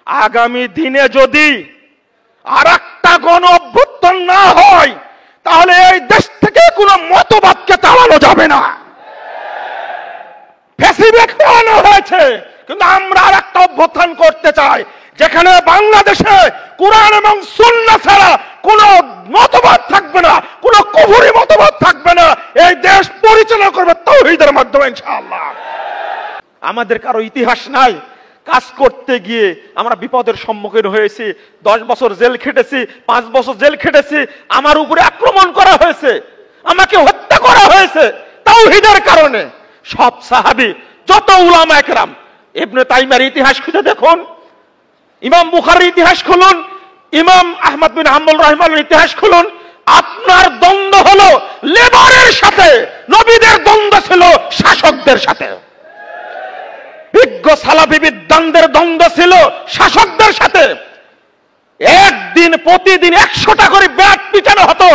আগামী দিনে যদি আর একটা গণ অভ্যুত্থান না হয় তাহলে এই দেশ থেকে কোনো মতবাদকে তাড়ানো যাবে না। ফ্যাসিবাদ তাড়ানো হয়েছে, কিন্তু আমরা আর একটা অভ্যুত্থান করতে চাই যেখানে বাংলাদেশে কোরআন এবং সুন্নাহ ছাড়া কোনো মতবাদ থাকবে না, কোনো কুফরি মতবাদ থাকবে না। এই দেশ পরিচালনা করবে তাওহীদের মাধ্যমে ইনশাআল্লাহ। আমাদের কারো ইতিহাস নাই, কাজ করতে গিয়ে আমরা বিপদের সম্মুখীন হয়েছি। 10 বছর জেল খেটেছি, 5 বছর জেল খেটেছি, আমার উপরে আক্রমণ করা হয়েছে, আমাকে হত্যা করা হয়েছে তাওহীদের কারণে। সব সাহাবী, যত উলামা একরাম, ইবনে তাইমিয়ার ইতিহাস খুঁজে দেখুন, ইমাম বুখারীর ইতিহাস খুলুন, ইমাম আহমদ বিন হাম্বল রাহিমাহুল্লাহর ইতিহাস খুলুন। আপনার দ্বন্দ্ব হলো লেবারের সাথে, নবীদের দ্বন্দ্ব ছিল শাসকদের সাথে। বিজ্ঞ সালাফি বিদ্বানদের দ্বন্দ্ব ছিল শাসকদের সাথে। একদিন প্রতিদিন 100টা করে ব্যাট পিটানো হতো।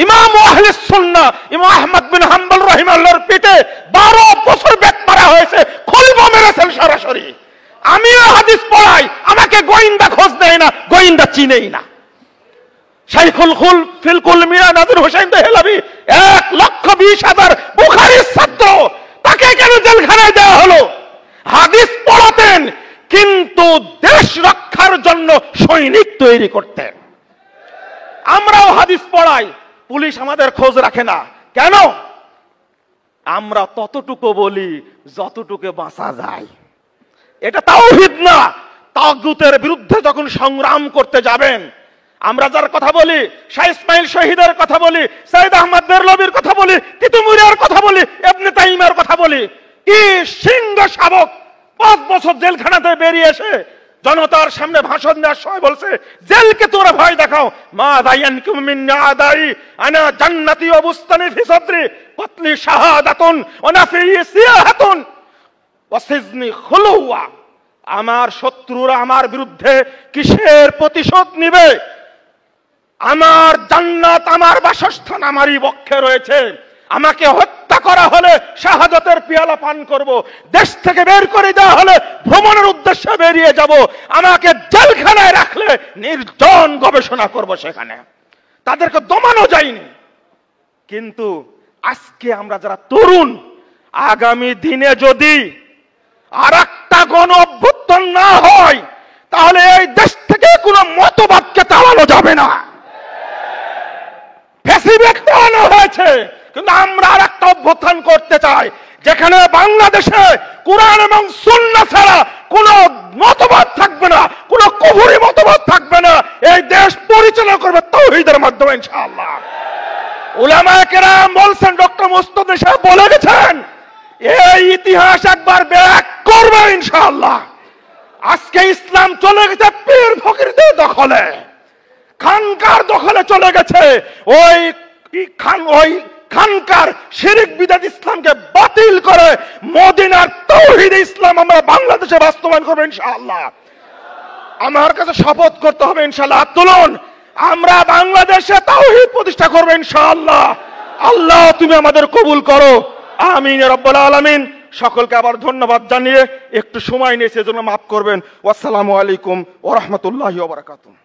ইমাম আহলে সুন্নাহ ইমাম আহমদ বিন হাম্বল রাহিমাহুল্লাহর পিঠে 12 বছর ব্যাট মারা হয়েছে, খলিফা মেরেছেন সরাসরি। আমিও হাদিস পড়াই, আমাকে গোয়েন্দা খোঁজ দেয় না, গোয়েন্দা চিনেই না। শাইখুল খুল ফিলকুল মিয়া নাদির হোসেন দেহলভি 1,20,000 বুখারীর ছাত্র, তাকে কেন জেলখানায় দেওয়া হলো? হাদিস পড়াতেন কিন্তু দেশ রক্ষার জন্য সৈনিক তৈরি করতেন। আমরাও হাদিস পড়াই, পুলিশ আমাদের খোঁজ রাখে না কেন? আমরা ততটুকু বলি যতটুকু বাঁচা যায়। এটা তাওহীদ না। তাগুতের বিরুদ্ধে যখন সংগ্রাম করতে যাবেন, আমরা যার কথা বলি, শাহ ইসমাইল শহীদের কথা বলি, সৈয়দ আহমদ বেরলভীর কথা বলি, তিতুমিরের কথা বলি, ইবনে তাইমিয়ার কথা বলি, কি সিংহ শাবক 5 বছর জেলখানাতে বেরিয়ে এসে জনতার সামনে ভাষণ দেওয়ার সময় বলছে, জেলকে তোরা ভয় দেখাও, মা দায়ানকুম মিন আদাই আনা জান্নাতি ওয়া বুস্তানি ফি সাদরি কতলি শাহাদাতুন ওয়া নাফি সিয়াহাতুন ওয়া সিজনি খুলুয়া। আমার শত্রুরা আমার বিরুদ্ধে কিসের প্রতিশোধ নিবে? আমার জান্নাত, আমার বাসস্থান আমারই বক্ষে রয়েছে। আমাকে হত্যা করা হলে শাহাদাতের পেয়ালা পান করব, দেশ থেকে বের করে দেওয়া হলে ভ্রমণের উদ্দেশ্যে বেরিয়ে যাব, আমাকে জেলখানায় রাখলে নির্জন গবেষণা করব সেখানে। তাদেরকে দমানো যায়নি। কিন্তু আজকে আমরা যারা তরুণ, আগামী দিনে যদি আর একটা গণ অভ্যুত্থান না হয় তাহলে এই দেশ থেকে কোনো মতবাদকে তাড়ানো যাবে না। ফ্যাসিবাদ তাড়ানো হয়েছে, কিন্তু আমরা আর একটা অভ্যুত্থান করতে চাই যেখানে বাংলাদেশে কোরআন এবং সুন্নাহ ছাড়া কোনো মতবাদ থাকবে না, কোনো কুফরি মতবাদ থাকবে না। এই দেশ পরিচালনা করবে তাওহীদের মাধ্যমে ইনশাআল্লাহ। উলামায়ে কেরাম বলছেন, ডক্টর মুস্তাফা সাহেব বলে গেছেন, এই ইতিহাস একবার ব্যাক করবে ইনশাআল্লাহ। আজকে ইসলাম চলে গেছে পীর ফকিরদের দখলে, খানকার দখলে চলে গেছে। ওই খানকার শিরক বিদআত ইসলামকে বাতিল করে মদিনার তাওহীদ ইসলাম আমরা বাংলাদেশে বাস্তবায়ন করব ইনশাআল্লাহ। আমার কাছে শপথ করতে হবে ইনশাআল্লাহ, তুলুন, আমরা বাংলাদেশে তাওহীদ প্রতিষ্ঠা করব ইনশাআল্লাহ। আল্লাহ তুমি আমাদের কবুল করো, আমিন ইয়া রাব্বাল আলামিন। সকলকে আবার ধন্যবাদ জানিয়ে একটু সময় নিয়ে সেজন্য মাফ করবেন। আসসালামু আলাইকুম ওয়া রাহমাতুল্লাহি ওয়া বারাকাতুহু।